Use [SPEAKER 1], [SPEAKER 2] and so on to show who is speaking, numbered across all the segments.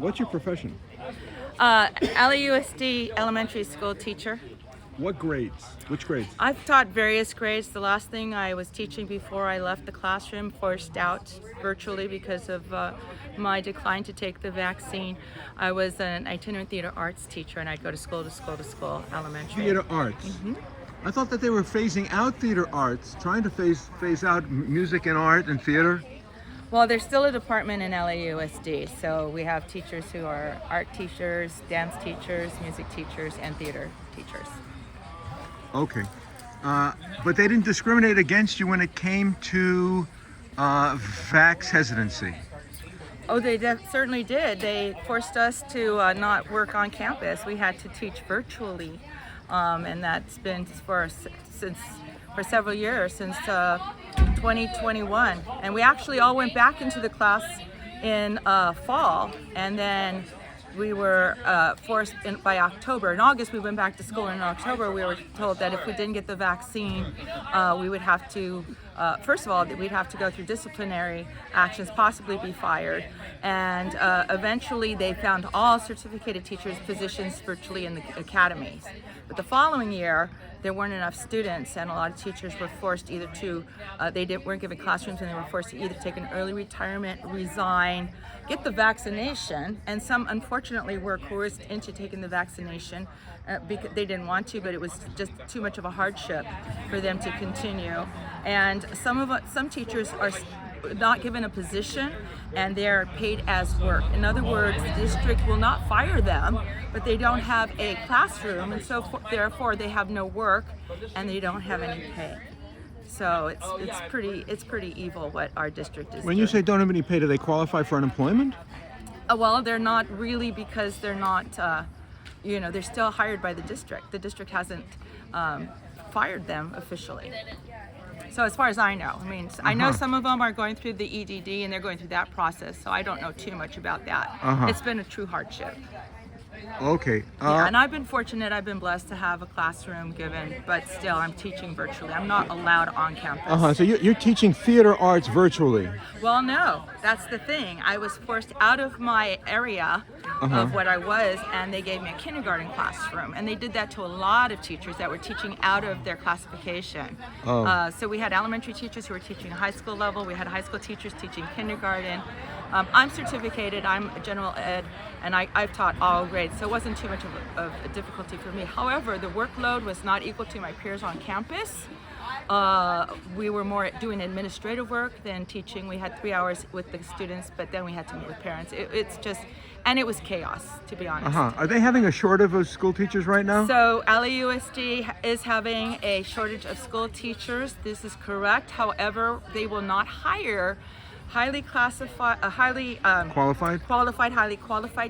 [SPEAKER 1] What's your profession?
[SPEAKER 2] LAUSD Elementary School teacher.
[SPEAKER 1] What grades? Which grades?
[SPEAKER 2] I've taught various grades. The last thing I was teaching before I left the classroom, forced out virtually because of my decline to take the vaccine. I was an itinerant theater arts teacher, and I'd go to school, elementary.
[SPEAKER 1] Theater arts. I thought that they were phasing out theater arts, trying to phase out music and art and theater.
[SPEAKER 2] Well, there's still a department in LAUSD, so we have teachers who are art teachers, dance teachers, music teachers, and theater teachers.
[SPEAKER 1] Okay. But they didn't discriminate against you when it came to vax hesitancy.
[SPEAKER 2] Oh, they certainly did. They forced us to not work on campus. We had to teach virtually, and that's been for several years, since 2021. And we actually all went back into the class in fall, and then we were forced by October. In August, we went back to school. In October, we were told that if we didn't get the vaccine, we would have to, first of all, we'd have to go through disciplinary actions, possibly be fired. And eventually, they found all certificated teachers' positions virtually in the academies. But the following year, there weren't enough students, and a lot of teachers were forced either to, weren't given classrooms, and they were forced to either take an early retirement, resign, get the vaccination, and some unfortunately were coerced into taking the vaccination because they didn't want to, but it was just too much of a hardship for them to continue. And some teachers are not given a position, and they're paid as work. In other words, the district will not fire them, but they don't have a classroom, and so therefore they have no work and they don't have any pay. So it's pretty evil what our district is
[SPEAKER 1] When
[SPEAKER 2] doing.
[SPEAKER 1] you say don't have any pay, do they qualify for unemployment?
[SPEAKER 2] Well, they're not really, because they're not, they're still hired by the district. The district hasn't fired them officially. So as far as I know, I know some of them are going through the EDD and they're going through that process, so I don't know too much about that. It's been a true hardship.
[SPEAKER 1] Okay.
[SPEAKER 2] Yeah, and I've been fortunate, I've been blessed to have a classroom given, but still I'm teaching virtually. I'm not allowed on campus.
[SPEAKER 1] So you're teaching theater arts virtually?
[SPEAKER 2] Well, no, that's the thing. I was forced out of my area of what I was, and they gave me a kindergarten classroom. And they did that to a lot of teachers that were teaching out of their classification. So we had elementary teachers who were teaching high school level. We had high school teachers teaching kindergarten. I'm certificated, I'm a general ed, and I've taught all grades, so it wasn't too much of a difficulty for me. However, the workload was not equal to my peers on campus. We were more doing administrative work than teaching. We had 3 hours with the students, but then we had to meet with parents. And it was chaos, to be honest.
[SPEAKER 1] Are they having a shortage of school teachers right now?
[SPEAKER 2] So LAUSD is having a shortage of school teachers. This is correct. However, they will not hire highly qualified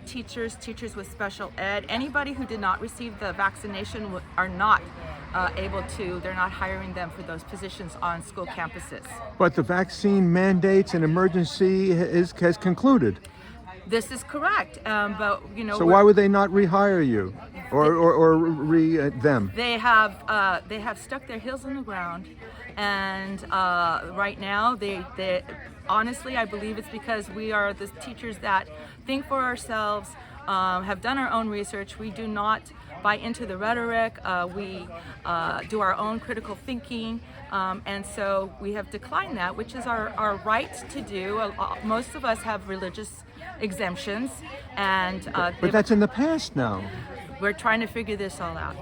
[SPEAKER 2] teachers with special ed. Anybody who did not receive the vaccination are not they're not hiring them for those positions on school campuses.
[SPEAKER 1] But the vaccine mandates and emergency has concluded.
[SPEAKER 2] This is correct, but
[SPEAKER 1] So why would they not rehire you, or them?
[SPEAKER 2] They have stuck their heels in the ground, and right now they honestly, I believe it's because we are the teachers that think for ourselves, have done our own research. We do not buy into the rhetoric. We do our own critical thinking, and so we have declined that, which is our right to do. Most of us have religious exemptions, and
[SPEAKER 1] but that's in the past now.
[SPEAKER 2] We're trying to figure this all out.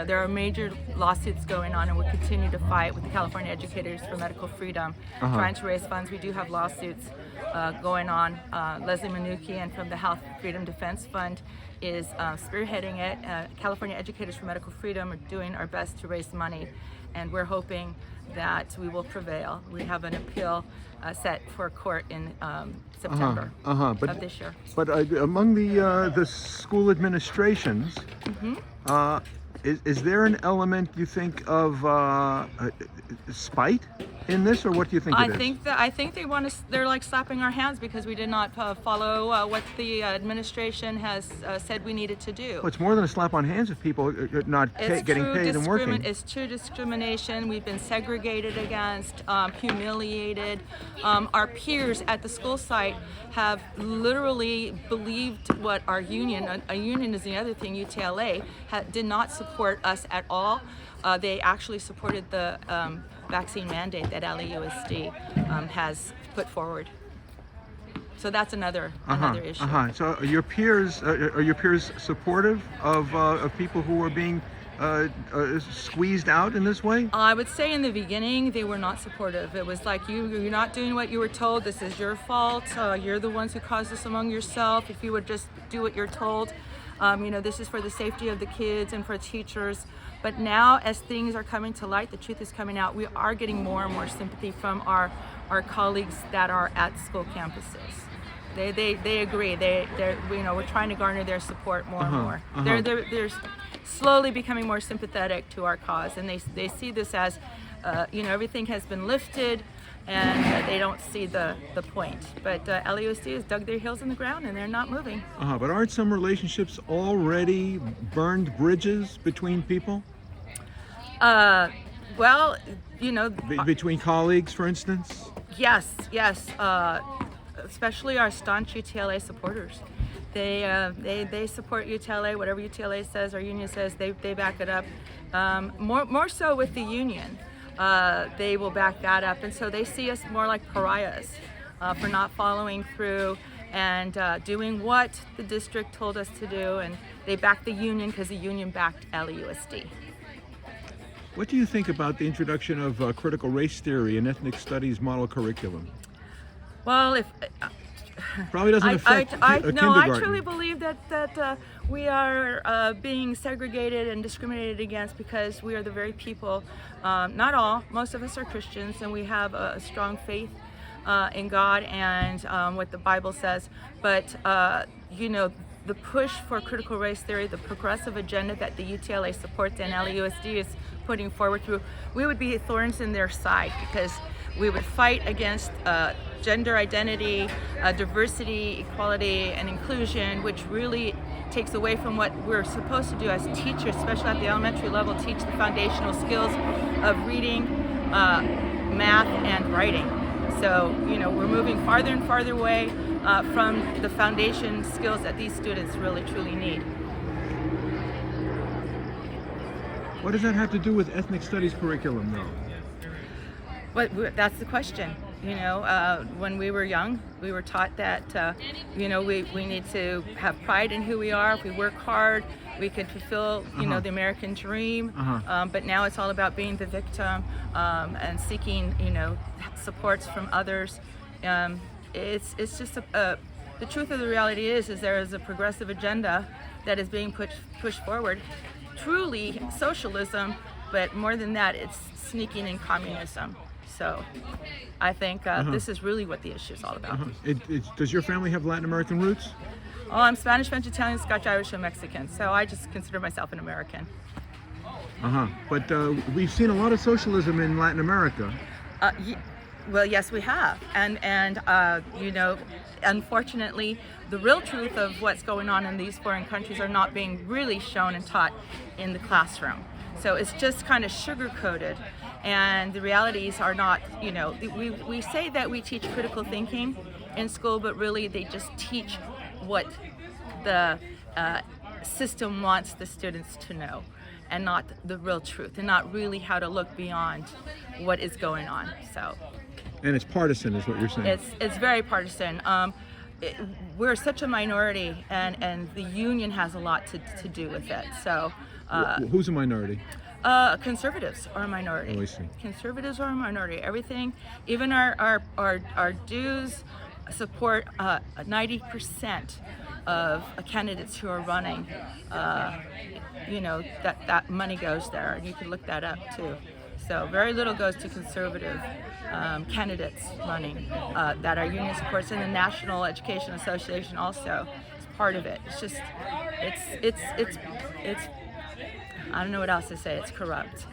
[SPEAKER 2] There are major lawsuits going on, and we continue to fight with the California Educators for Medical Freedom, trying to raise funds. We do have lawsuits going on. Leslie Manukian from the Health Freedom Defense Fund is spearheading it. California Educators for Medical Freedom are doing our best to raise money, and we're hoping that we will prevail. We have an appeal set for court in September of this year.
[SPEAKER 1] But among the school administrations, Is there an element, you think, of spite in this, or what do you think it is?
[SPEAKER 2] I think they want to. They're like slapping our hands because we did not follow what the administration has said we needed to do.
[SPEAKER 1] Well, it's more than a slap on hands if people are not getting paid and working.
[SPEAKER 2] It's true discrimination. We've been segregated against, humiliated. Our peers at the school site have literally believed what our union. A union is the other thing. UTLA did not support us at all. They actually supported the vaccine mandate that LAUSD has put forward. So that's another issue.
[SPEAKER 1] So are your peers supportive of people who are being squeezed out in this way?
[SPEAKER 2] I would say in the beginning they were not supportive. It was like you're not doing what you were told. This is your fault. You're the ones who caused this among yourself. If you would just do what you're told. This is for the safety of the kids and for teachers. But now, as things are coming to light, the truth is coming out, we are getting more and more sympathy from our colleagues that are at school campuses. They agree. We're trying to garner their support more and more. They're slowly becoming more sympathetic to our cause, and they see this as, everything has been lifted, and they don't see the point. But LAUSD has dug their heels in the ground, and they're not moving.
[SPEAKER 1] But aren't some relationships already burned bridges between people? Between colleagues, for instance?
[SPEAKER 2] Yes. Especially our staunch UTLA supporters. They support UTLA. Whatever UTLA says, our union says, they back it up. More so with the union. They will back that up, and so they see us more like pariahs for not following through and doing what the district told us to do, and they backed the union because the union backed LAUSD.
[SPEAKER 1] What do you think about the introduction of critical race theory and ethnic studies model curriculum?
[SPEAKER 2] Well,
[SPEAKER 1] probably doesn't affect kindergarten.
[SPEAKER 2] I truly believe that we are being segregated and discriminated against because we are the very people, not all, most of us are Christians, and we have a strong faith in God and what the Bible says. But, the push for critical race theory, the progressive agenda that the UTLA supports and LAUSD is putting forward through, we would be thorns in their side because we would fight against gender identity, diversity, equality, and inclusion, which really takes away from what we're supposed to do as teachers, especially at the elementary level, teach the foundational skills of reading, math, and writing. So, we're moving farther and farther away from the foundation skills that these students really, truly need.
[SPEAKER 1] What does that have to do with ethnic studies curriculum, though?
[SPEAKER 2] That's the question. When we were young, we were taught that, we need to have pride in who we are. If we work hard, we can fulfill, the American dream. But now it's all about being the victim and seeking, supports from others. It's just the truth of the reality is there is a progressive agenda that is being pushed forward. Truly socialism, but more than that, it's sneaking in communism. So I think this is really what the issue is all about.
[SPEAKER 1] Does your family have Latin American roots?
[SPEAKER 2] Oh, I'm Spanish, French, Italian, Scotch, Irish, and Mexican. So I just consider myself an American.
[SPEAKER 1] But we've seen a lot of socialism in Latin America.
[SPEAKER 2] Well, yes, we have. And unfortunately, the real truth of what's going on in these foreign countries are not being really shown and taught in the classroom. So it's just kind of sugar-coated. And the realities are not, we say that we teach critical thinking in school, but really they just teach what the system wants the students to know, and not the real truth, and not really how to look beyond what is going on. So.
[SPEAKER 1] And it's partisan, is what you're saying.
[SPEAKER 2] It's very partisan. We're such a minority, and the union has a lot to do with it. So.
[SPEAKER 1] Who's a minority?
[SPEAKER 2] Conservatives are a minority.
[SPEAKER 1] Oh, I see.
[SPEAKER 2] Conservatives are a minority. Everything, even our dues support 90% of candidates who are running. That money goes there, and you can look that up too. So very little goes to conservative candidates running that our union supports, and the National Education Association also is part of it. It's just, it's I don't know what else to say. It's corrupt.